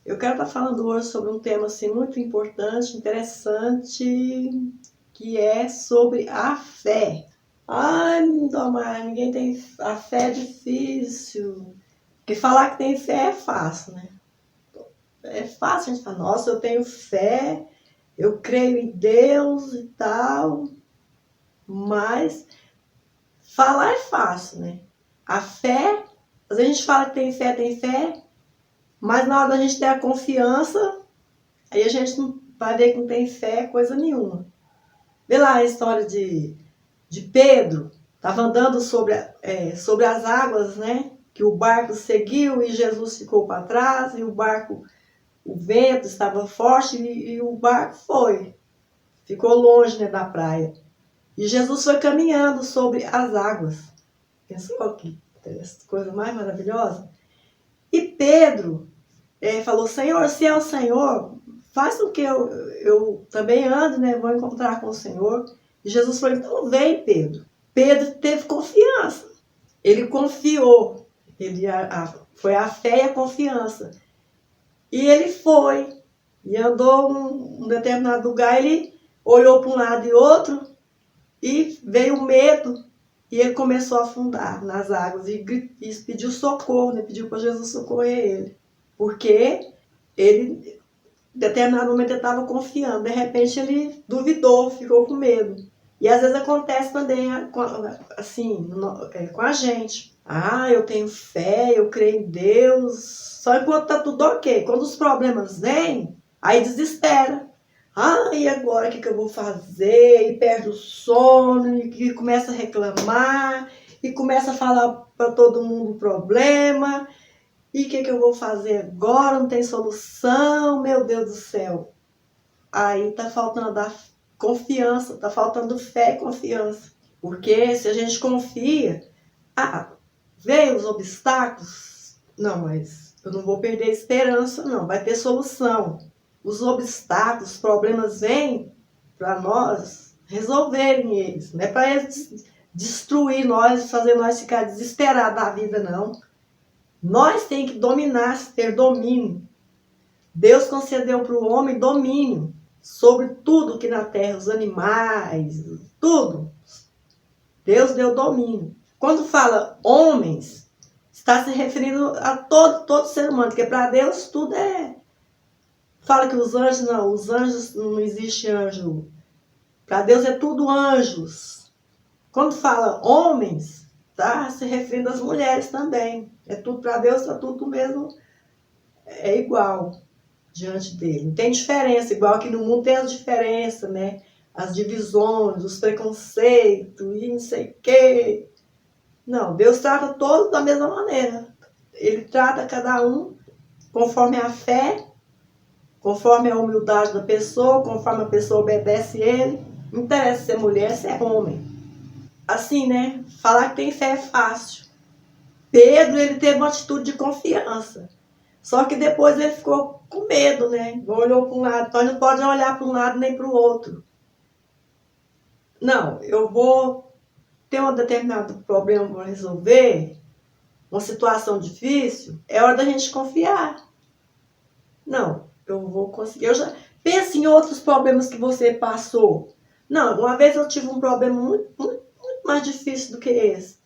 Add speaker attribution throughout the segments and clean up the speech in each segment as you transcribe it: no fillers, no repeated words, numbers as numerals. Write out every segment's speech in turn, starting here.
Speaker 1: Eu quero estar falando hoje sobre um tema assim, muito importante, interessante, que é sobre a fé. Ai, Domar, ninguém tem... A fé é difícil. Porque falar que tem fé é fácil, né? É fácil a gente falar, nossa, eu tenho fé, eu creio em Deus e tal. Mas falar é fácil, né? A fé, às vezes a gente fala que tem fé, mas na hora da gente ter a confiança, aí a gente não vai ver que não tem fé coisa nenhuma. Vê lá a história de Pedro, estava andando sobre as águas, né? Que o barco seguiu e Jesus ficou para trás, e o vento estava forte e o barco ficou longe, né, da praia. E Jesus foi caminhando sobre as águas. Pensou que coisa mais maravilhosa? E Pedro falou, Senhor, se é o Senhor, faz com que eu também ande, né? Vou encontrar com o Senhor. E Jesus falou, então vem, Pedro. Pedro teve confiança. Ele confiou. Foi a fé e a confiança. E ele foi. E andou um determinado lugar, ele olhou para um lado e outro, e veio o medo. E ele começou a afundar nas águas e pediu socorro, né? Pediu para Jesus socorrer ele. Porque ele, em determinado momento, ele estava confiando. De repente, ele duvidou, ficou com medo. E às vezes acontece também assim, com a gente. Ah, eu tenho fé, eu creio em Deus. Só enquanto está tudo ok. Quando os problemas vêm, aí desespera. Ah, e agora o que eu vou fazer? E perde o sono, e começa a reclamar, e começa a falar para todo mundo o problema. E o que eu vou fazer agora? Não tem solução, meu Deus do céu. Aí tá faltando a confiança, tá faltando fé e confiança. Porque se a gente confia, veio os obstáculos, não, mas eu não vou perder a esperança, não, vai ter solução. Os obstáculos, os problemas vêm para nós resolverem eles, não é para eles destruir nós, fazer nós ficar desesperados da vida, não. Nós temos que dominar, ter domínio. Deus concedeu para o homem domínio sobre tudo que na terra, os animais, tudo. Deus deu domínio. Quando fala homens, está se referindo a todo ser humano, porque para Deus tudo é... Fala que os anjos não existe anjo. Para Deus é tudo anjos. Quando fala homens, está se referindo às mulheres também. É tudo para Deus, está tudo mesmo, é igual diante dele. Não tem diferença, igual que no mundo tem as diferenças, né? As divisões, os preconceitos e não sei o quê. Não, Deus trata todos da mesma maneira. Ele trata cada um conforme a fé, conforme a humildade da pessoa, conforme a pessoa obedece ele. Não interessa se é mulher, se é homem. Assim, né? Falar que tem fé é fácil. Pedro, ele teve uma atitude de confiança. Só que depois ele ficou com medo, né? Olhou para um lado. Então não pode olhar para um lado nem para o outro. Não, eu vou ter um determinado problema para resolver, uma situação difícil, é hora da gente confiar. Não, eu vou conseguir. Eu já pense em outros problemas que você passou. Não, uma vez eu tive um problema muito, muito, muito mais difícil do que esse,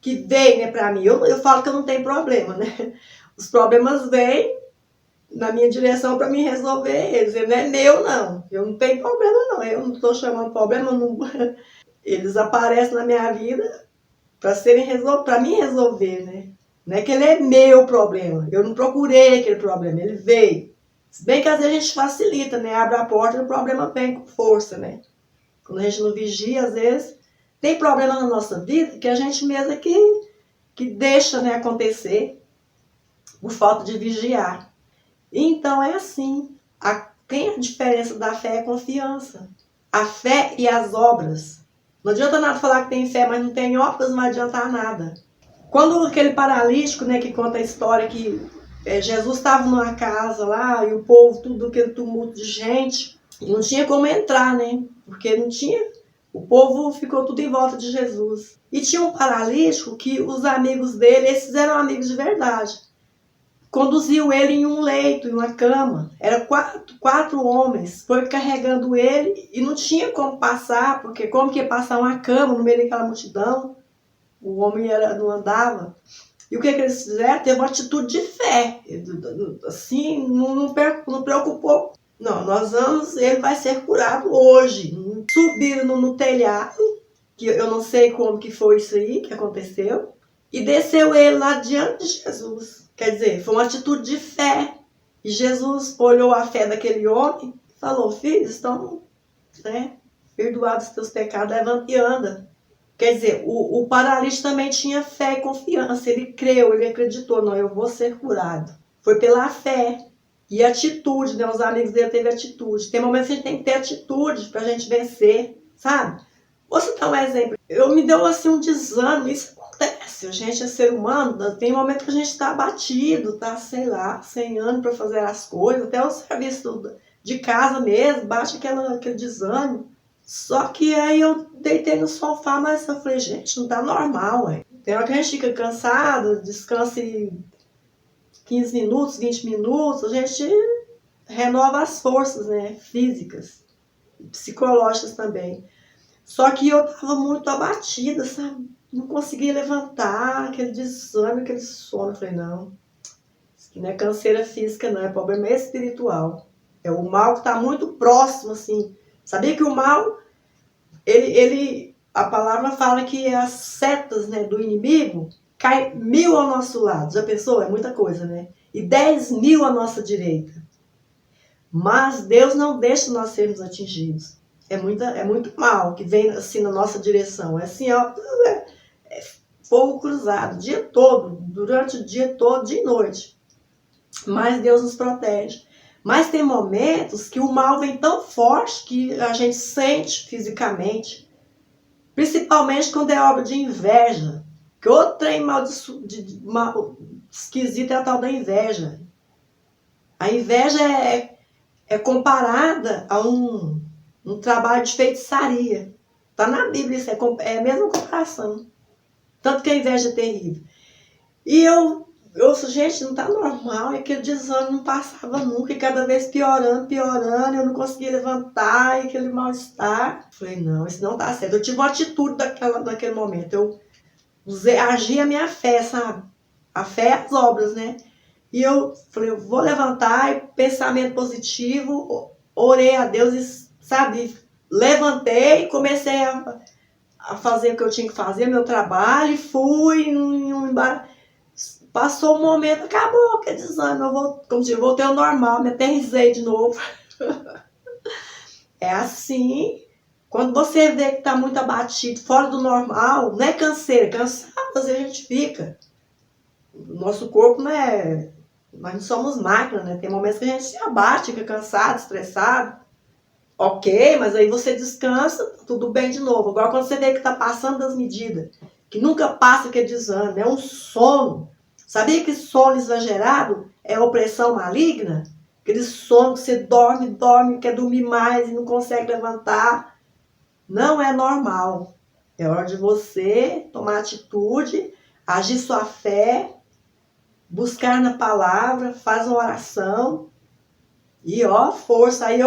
Speaker 1: que veio, né, para mim. Eu falo que eu não tenho problema, né? Os problemas vêm na minha direção para me resolver eles. Ele não é meu, não. Eu não tenho problema, não. Eu não estou chamando problema, não. Eles aparecem na minha vida para me resolver, né? Não é que ele é meu problema. Eu não procurei aquele problema, ele veio. Se bem que às vezes a gente facilita, né? Abre a porta e o problema vem com força, né? Quando a gente não vigia, às vezes, tem problema na nossa vida que a gente mesmo é que deixa, né, acontecer por falta de vigiar. Então é assim. Tem a diferença da fé e a confiança. A fé e as obras. Não adianta nada falar que tem fé, mas não tem obras, não vai adiantar nada. Quando aquele paralítico, né, que conta a história que Jesus estava numa casa lá e o povo, tudo aquele tumulto de gente, e não tinha como entrar, né? Porque não tinha. O povo ficou tudo em volta de Jesus. E tinha um paralítico que os amigos dele, esses eram amigos de verdade. conduziu ele em um leito, em uma cama. Era quatro homens, foi carregando ele e não tinha como passar, porque como que ia passar uma cama no meio daquela multidão? O homem não andava. E o que eles fizeram? Teve uma atitude de fé. Assim, não preocupou. Não, ele vai ser curado hoje. Subiram no telhado, que eu não sei como que foi isso aí, que aconteceu, e desceu ele lá diante de Jesus. Quer dizer, foi uma atitude de fé. E Jesus olhou a fé daquele homem e falou: filhos, estão, né, perdoados os teus pecados, levanta e anda. Quer dizer, o paralítico também tinha fé e confiança. Ele creu, ele acreditou: não, eu vou ser curado. Foi pela fé. E atitude, né? Os amigos dele teve atitude. Tem momentos que a gente tem que ter atitude pra gente vencer, sabe? Vou citar um exemplo. Me deu assim um desânimo. Isso acontece. A gente é ser humano. Tem momentos que a gente tá abatido, tá, sei lá, sem ânimo pra fazer as coisas. Até o serviço de casa mesmo, bate aquele desânimo. Só que aí eu deitei no sofá, mas eu falei: gente, não tá normal, ué. Tem hora que a gente fica cansado, descansa 15 minutos, 20 minutos, a gente renova as forças, né, físicas, psicológicas também. Só que eu tava muito abatida, sabe? Não conseguia levantar, aquele desânimo, aquele sono. Eu falei: não, isso aqui não é canseira física, não, é problema espiritual. É o mal que tá muito próximo, assim. Sabia que o mal, a palavra fala que as setas, né, do inimigo cai 1000 ao nosso lado. Já pensou? É muita coisa, né? E 10.000 à nossa direita. Mas Deus não deixa nós sermos atingidos. É muito mal que vem assim na nossa direção. É assim, ó, é fogo cruzado, o dia todo, durante o dia todo, dia e noite. Mas Deus nos protege. Mas tem momentos que o mal vem tão forte que a gente sente fisicamente, principalmente quando é obra de inveja. Que outro trem mal esquisito é a tal da inveja. A inveja é comparada a um trabalho de feitiçaria. Está na Bíblia, isso é a mesma comparação. Tanto que a inveja é terrível. E eu gente, não está normal. E aquele desânimo não passava nunca. E cada vez piorando. Eu não conseguia levantar. E aquele mal-estar. Falei: não, isso não está certo. Eu tive uma atitude naquele momento. Eu agi a minha fé, sabe? A fé é as obras, né? E eu falei: eu vou levantar, e pensamento positivo, orei a Deus e, sabe, levantei, comecei a fazer o que eu tinha que fazer, meu trabalho, e fui, passou um momento, acabou aquele desânimo, eu voltei ao normal, me aterrissei de novo. É assim, quando você vê que está muito abatido, fora do normal, não é canseira, cansado às vezes a gente fica. O nosso corpo não é... Nós não somos máquina, né? Tem momentos que a gente se abate, fica cansado, estressado. Ok, mas aí você descansa, tudo bem de novo. Agora, quando você vê que está passando das medidas, que nunca passa aquele desânimo, é um sono. Sabia que sono exagerado é opressão maligna? Aquele sono que você dorme, quer dormir mais e não consegue levantar. Não é normal. É hora de você tomar atitude, agir sua fé, buscar na palavra, faz uma oração e ó, força. Aí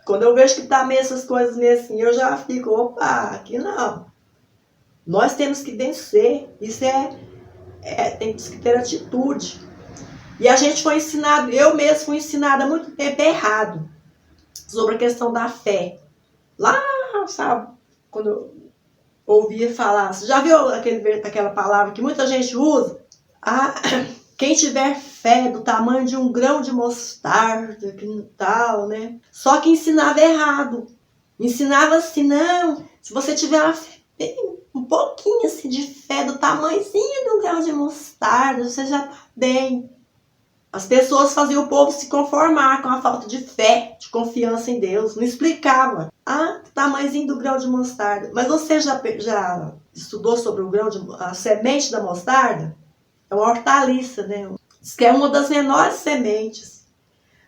Speaker 1: quando eu vejo que tá meio essas coisas meio assim, eu já fico: opa, aqui não. Nós temos que vencer. Isso temos que ter atitude. E a gente foi ensinado, eu mesmo fui ensinada há muito tempo errado sobre a questão da fé. Lá, sabe, quando eu ouvia falar, você já viu aquela palavra que muita gente usa? Quem tiver fé do tamanho de um grão de mostarda, que tal, né? Só que ensinava errado. Ensinava assim: não, se você tiver uma fé, um pouquinho assim de fé do tamanhozinho de um grão de mostarda, você já tá bem. As pessoas faziam o povo se conformar com a falta de fé, de confiança em Deus. Não explicava. Tamanhozinho do grão de mostarda. Mas você já estudou sobre a semente da mostarda? É uma hortaliça, né? Diz que é uma das menores sementes.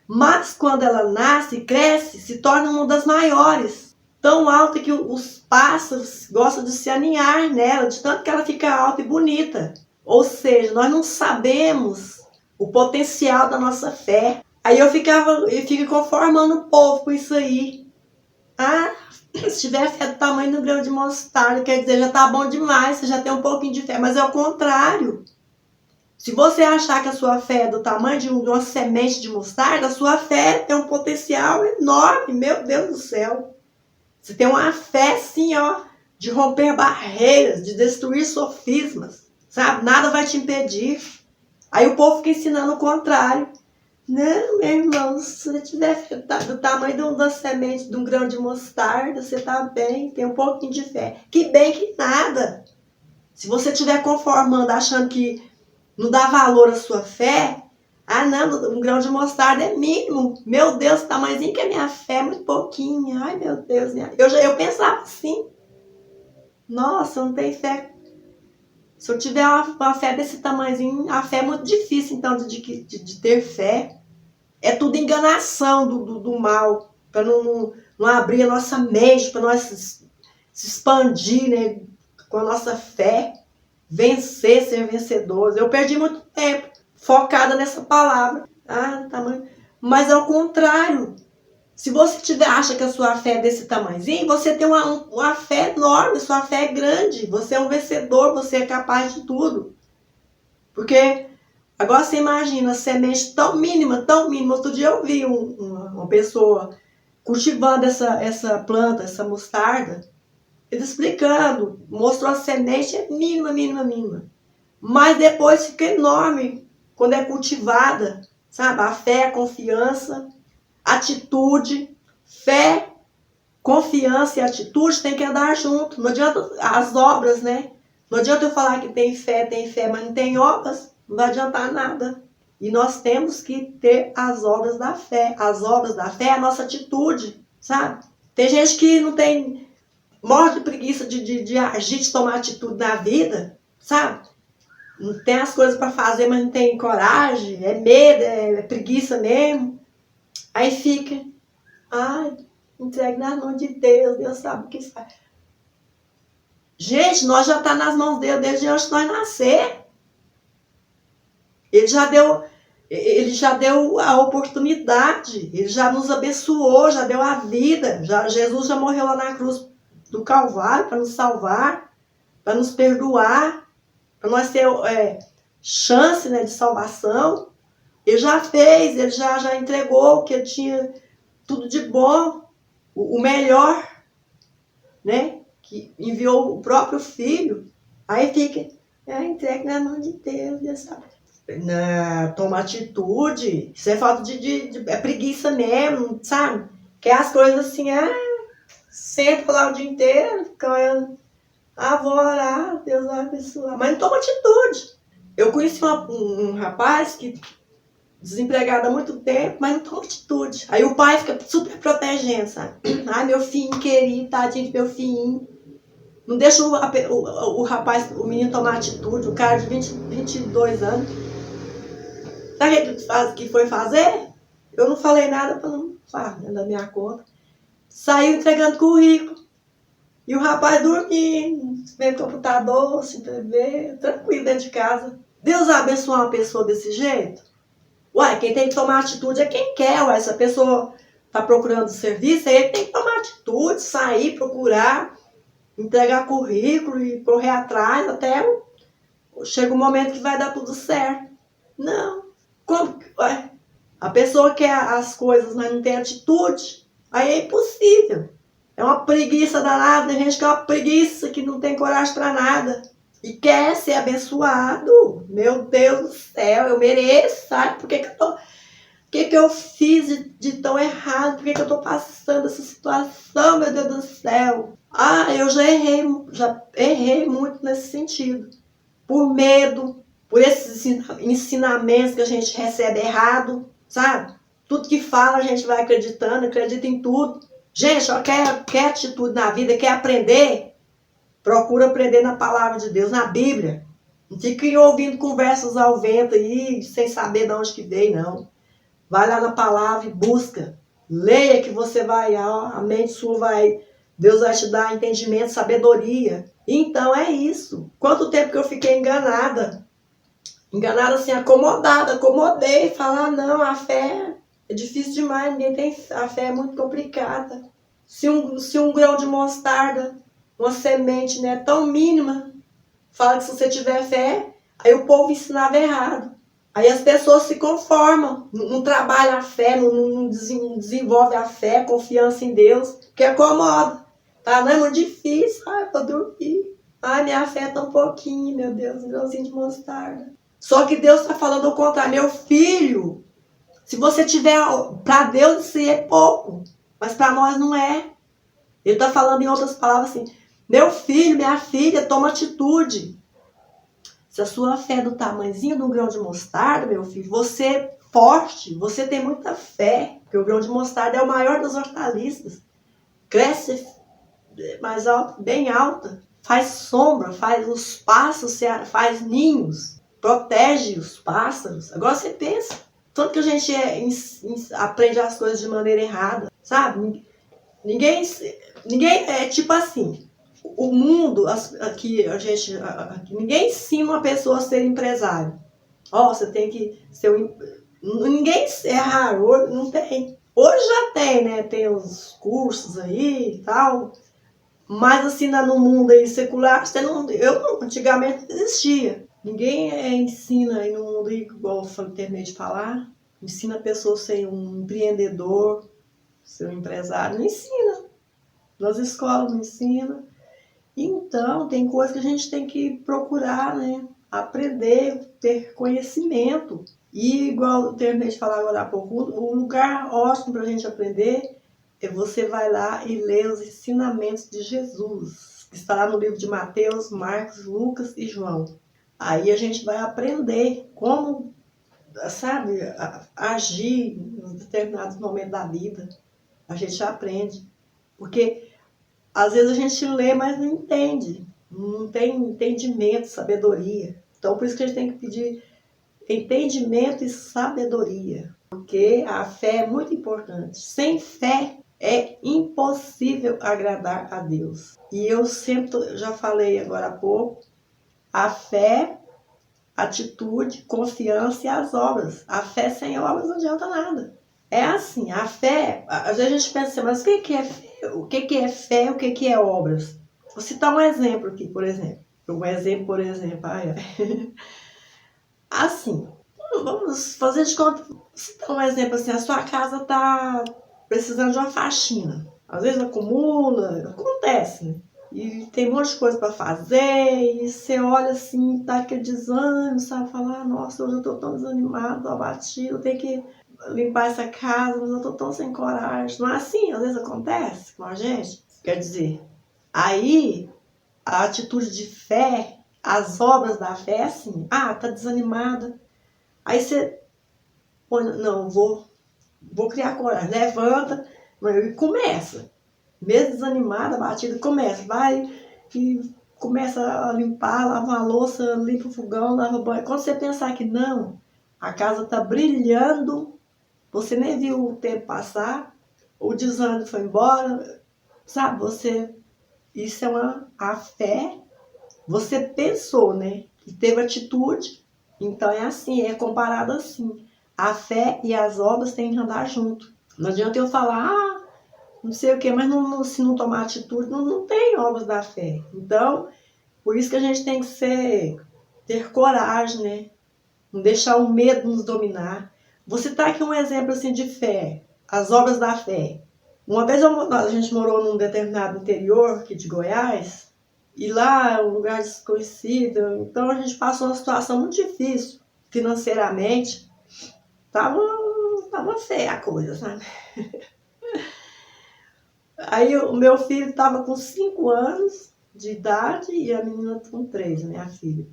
Speaker 1: Mas quando ela nasce e cresce, se torna uma das maiores. Tão alta que os pássaros gostam de se aninhar nela, de tanto que ela fica alta e bonita. Ou seja, nós não sabemos o potencial da nossa fé. Aí eu fico conformando o povo com isso aí. Ah, se tiver fé do tamanho do grão de mostarda, quer dizer, já tá bom demais, você já tem um pouquinho de fé. Mas é o contrário. Se você achar que a sua fé é do tamanho de uma semente de mostarda, a sua fé tem um potencial enorme, meu Deus do céu. Você tem uma fé, assim, ó, de romper barreiras, de destruir sofismas, sabe? Nada vai te impedir. Aí o povo fica ensinando o contrário. Não, meu irmão, se você tiver do tamanho da semente de um grão de mostarda, você tá bem, tem um pouquinho de fé. Que bem que nada. Se você estiver conformando, achando que não dá valor à sua fé, ah não, um grão de mostarda é mínimo. Meu Deus, tamanhozinho que é minha fé, muito pouquinho. Ai, meu Deus, eu pensava assim. Nossa, eu não tenho fé. Se eu tiver uma fé desse tamanhozinho, a fé é muito difícil, então, de ter fé. É tudo enganação do mal, para não abrir a nossa mente, para nós se expandir, né, com a nossa fé, vencer, ser vencedores. Eu perdi muito tempo focada nessa palavra. Tamanho. Mas ao contrário, se você acha que a sua fé é desse tamanhozinho, você tem uma fé enorme, sua fé é grande, você é um vencedor, você é capaz de tudo. Porque agora você imagina a semente tão mínima, tão mínima. Outro dia eu vi uma pessoa cultivando essa planta, essa mostarda, ele explicando, mostrou a semente, é mínima, mínima, mínima. Mas depois fica enorme quando é cultivada, sabe? A fé, a confiança, atitude, fé, confiança e atitude tem que andar junto. Não adianta as obras, né? Não adianta eu falar que tem fé, mas não tem obras, não vai adiantar nada. E nós temos que ter as obras da fé. As obras da fé é a nossa atitude, sabe? Tem gente que não tem, morre de preguiça de agir, de tomar atitude na vida, sabe? Não tem as coisas para fazer, mas não tem coragem, é medo, é preguiça mesmo. Aí fica, entregue nas mãos de Deus, Deus sabe o que faz. Gente, nós já tá nas mãos dele desde antes de nós nascer. Ele já deu a oportunidade, ele já nos abençoou, já deu a vida. Jesus já morreu lá na cruz do Calvário para nos salvar, para nos perdoar, para nós ter chance, né, de salvação. Ele já fez, ele já entregou o que ele tinha, tudo de bom, o melhor, né? Que enviou o próprio filho. Aí fica, entregue na mão de Deus, Deus sabe. Toma atitude, isso é falta é preguiça mesmo, sabe? Quer as coisas assim, senta lá o dia inteiro, fica olhando, vou orar, Deus vai abençoar, mas não toma atitude. Eu conheci um rapaz que desempregado há muito tempo, mas não toma atitude. Aí o pai fica super protegendo, sabe? Meu filhinho querido, tadinho de meu filhinho. Não deixa o rapaz, o menino tomar atitude, o cara de 22 anos. Sabe o que foi fazer? Eu não falei nada para não falar da minha conta. Saiu entregando currículo. E o rapaz dormindo, vendo computador, se TV, tranquilo dentro de casa. Deus abençoa uma pessoa desse jeito? Quem tem que tomar atitude é quem quer. Se a pessoa está procurando serviço, aí ele tem que tomar atitude, sair, procurar, entregar currículo e correr atrás até chega um momento que vai dar tudo certo. Não. Como? A pessoa quer as coisas, mas não tem atitude, aí é impossível. É uma preguiça danada, tem gente que é uma preguiça, que não tem coragem para nada. E quer ser abençoado. Meu Deus do céu, eu mereço, sabe? Por que eu fiz de tão errado? Por que eu tô passando essa situação, meu Deus do céu? Eu já errei muito nesse sentido. Por medo, por esses ensinamentos que a gente recebe errado, sabe? Tudo que fala a gente vai acreditando, acredita em tudo. Gente, quer atitude na vida, quer aprender? Procura aprender na palavra de Deus, na Bíblia. Não fique ouvindo conversas ao vento aí, sem saber de onde que veio, não. Vai lá na palavra e busca. Leia que você vai, a mente sua vai, Deus vai te dar entendimento, sabedoria. Então é isso. Quanto tempo que eu fiquei enganada? Enganada assim, acomodada, acomodei, falar, não, a fé é difícil demais, ninguém tem, a fé é muito complicada. Se um grão de mostarda, uma semente, né, tão mínima, fala que se você tiver fé, aí o povo ensinava errado. Aí as pessoas se conformam, não trabalham a fé, não desenvolve a fé, confiança em Deus, porque acomoda. Tá, não é muito difícil, ai, vou dormir. Ai, minha fé é tão pouquinho, meu Deus, um grãozinho de mostarda. Só que Deus está falando o contrário, meu filho, se você tiver, para Deus isso é pouco, mas para nós não é. Ele está falando em outras palavras assim, meu filho, minha filha, toma atitude. Se a sua fé é do tamanhozinho de um grão de mostarda, meu filho, você é forte, você tem muita fé, porque o grão de mostarda é o maior das hortaliças. Cresce mais alto, bem alta, faz sombra, faz os pássaros, faz ninhos, protege os pássaros. Agora você pensa, tanto que a gente aprende as coisas de maneira errada, sabe? Ninguém é tipo assim. O mundo, aqui a gente, ninguém ensina uma pessoa a ser empresário. Ó, você tem que ser ninguém é raro, não tem. Hoje já tem, né? Tem os cursos aí e tal. Mas assim, no mundo aí secular, antigamente não existia. Ninguém ensina aí no mundo aí, igual eu terminei de falar, ensina a pessoa a ser um empreendedor, ser um empresário, não ensina. Nas escolas não ensina. Então, tem coisa que a gente tem que procurar, né? Aprender, ter conhecimento. E, igual eu terminei de falar agora há pouco, o lugar ótimo para a gente aprender é você vai lá e lê os ensinamentos de Jesus, que está lá no livro de Mateus, Marcos, Lucas e João. Aí a gente vai aprender como, sabe, agir em determinados momentos da vida. A gente aprende. Porque às vezes a gente lê, mas não entende. Não tem entendimento, sabedoria. Então, por isso que a gente tem que pedir entendimento e sabedoria. Porque a fé é muito importante. Sem fé é impossível agradar a Deus. E eu sempre, já falei agora há pouco, a fé, atitude, confiança e as obras. A fé sem obras não adianta nada. É assim, a fé, às vezes a gente pensa assim, mas o que é fé? O que é fé? O que é obras? Vou citar um exemplo aqui, por exemplo. Assim, vamos fazer de conta, citar um exemplo assim, a sua casa está precisando de uma faxina. Às vezes acumula, acontece, né? E tem um monte de coisa para fazer, e você olha assim, tá aquele desânimo, sabe? Falar, nossa, hoje eu tô tão desanimado, tô abatido, eu tenho que limpar essa casa, mas eu tô tão sem coragem. Não é assim? Às vezes acontece com a gente. Quer dizer, aí a atitude de fé, as obras da fé é assim, tá desanimada. Aí você, não, vou criar coragem, levanta e começa. Mesmo desanimada, batida, começa, vai e começa a limpar, lava a louça, limpa o fogão, lava o banho. Quando você pensar que não, a casa tá brilhando, você nem viu o tempo passar, o desânimo foi embora, sabe? Isso é a fé, você pensou, né? E teve atitude, então é assim, é comparado assim. A fé e as obras têm que andar junto. Não adianta eu falar, não sei o quê, mas se não tomar atitude, não tem obras da fé. Então, por isso que a gente tem que ter coragem, né? Não deixar o medo nos dominar. Você tá aqui um exemplo assim de fé, as obras da fé. Uma vez a gente morou num determinado interior aqui de Goiás, e lá é um lugar desconhecido, então a gente passou uma situação muito difícil financeiramente. Tava feia a coisa, sabe? Aí o meu filho estava com 5 anos de idade e a menina com 3, minha filha.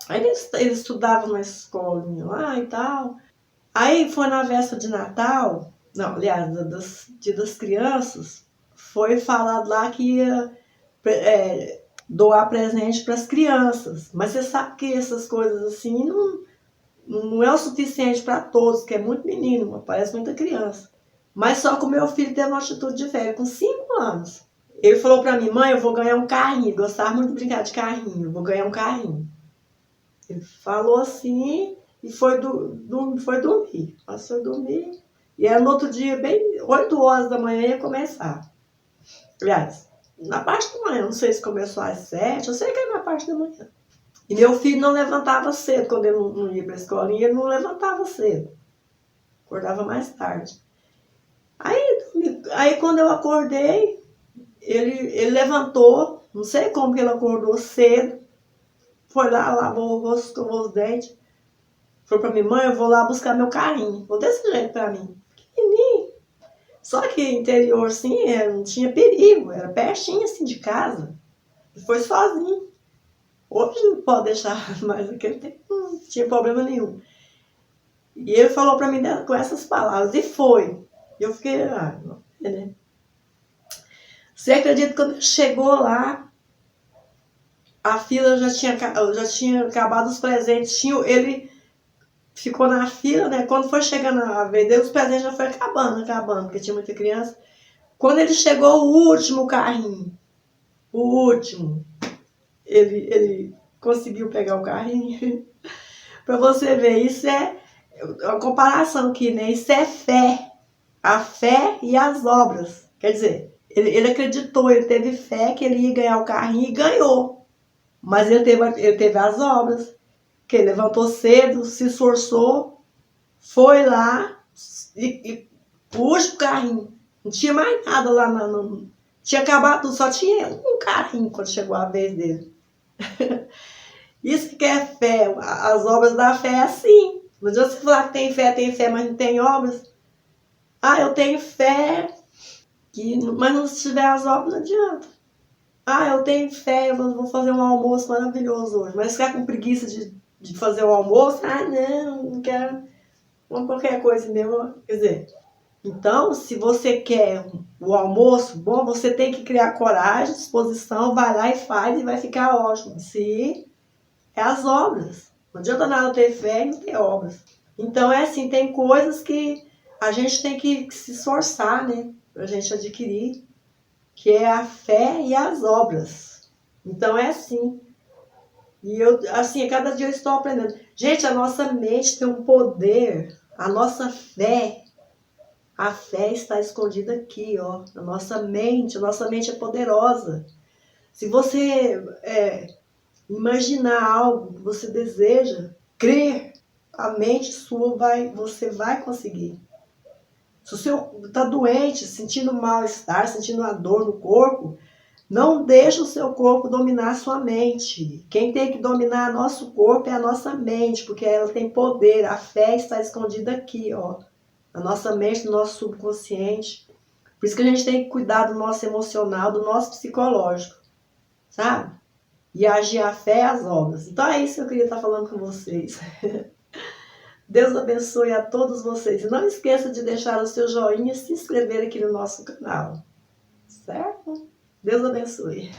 Speaker 1: Aí eles estudavam na escolinha lá e tal. Aí foi na véspera de Natal, não, aliás, Dia das Crianças, foi falado lá que ia doar presente para as crianças. Mas você sabe que essas coisas assim não é o suficiente para todos, que é muito menino, parece muita criança. Mas só que o meu filho teve uma atitude de fé, com 5 anos. Ele falou para mim, mãe, eu vou ganhar um carrinho. Gostava muito de brincar de carrinho, eu vou ganhar um carrinho. Ele falou assim e foi dormir. Passou a dormir. E era no outro dia, bem 8 horas da manhã, ia começar. Aliás, na parte da manhã, não sei se começou às 7, eu sei que era na parte da manhã. E meu filho não levantava cedo, quando ele não ia para a escolinha, ele não levantava cedo. Acordava mais tarde. Aí quando eu acordei, ele levantou, não sei como que ele acordou cedo, foi lá, lavou o rosto, escovou os dentes, falou pra minha mãe, eu vou lá buscar meu carrinho. Vou desse jeito pra mim. Pequenininho. Só que interior, assim, não tinha perigo, era pertinho, assim, de casa. Ele foi sozinho. Hoje não pode deixar, mas naquele tempo não tinha problema nenhum. E ele falou pra mim com essas palavras, e foi. E eu fiquei, não, né? Você acredita que quando chegou lá, a fila já tinha acabado os presentes. Ele ficou na fila, né? Quando foi chegando a vez dele, os presentes já foi acabando, porque tinha muita criança. Quando ele chegou, o último carrinho, o último, ele conseguiu pegar o carrinho. Para você ver, isso é uma comparação aqui, né? Isso é fé. A fé e as obras. Quer dizer, ele acreditou, ele teve fé que ele ia ganhar o carrinho e ganhou. Mas ele teve as obras. Que ele levantou cedo, se esforçou, foi lá e puxa o carrinho. Não tinha mais nada lá. Tinha acabado tudo, só tinha um carrinho quando chegou a vez dele. Isso que é fé. As obras da fé é assim. Não adianta você falar que tem fé, mas não tem obras. Eu tenho fé, mas não se tiver as obras não adianta. Eu tenho fé, eu vou fazer um almoço maravilhoso hoje. Mas ficar com preguiça de fazer o almoço, não quero qualquer coisa mesmo. Quer dizer, então, se você quer o almoço bom, você tem que criar coragem, disposição, vai lá e faz e vai ficar ótimo. Se é as obras. Não adianta nada ter fé e não ter obras. Então é assim, tem coisas que a gente tem que se esforçar, né? Pra gente adquirir, que é a fé e as obras. Então é assim. E eu, assim, a cada dia eu estou aprendendo. Gente, a nossa mente tem um poder, a nossa fé, a fé está escondida aqui, ó, na nossa mente. A nossa mente é poderosa. Se você imaginar algo que você deseja, crer, a mente sua você vai conseguir. Se você está doente, sentindo mal-estar, sentindo uma dor no corpo, não deixa o seu corpo dominar a sua mente. Quem tem que dominar nosso corpo é a nossa mente, porque ela tem poder. A fé está escondida aqui, ó, na nossa mente, no nosso subconsciente. Por isso que a gente tem que cuidar do nosso emocional, do nosso psicológico, sabe? E agir a fé e as obras. Então é isso que eu queria estar falando com vocês. Deus abençoe a todos vocês. E não esqueça de deixar o seu joinha e se inscrever aqui no nosso canal. Certo? Deus abençoe.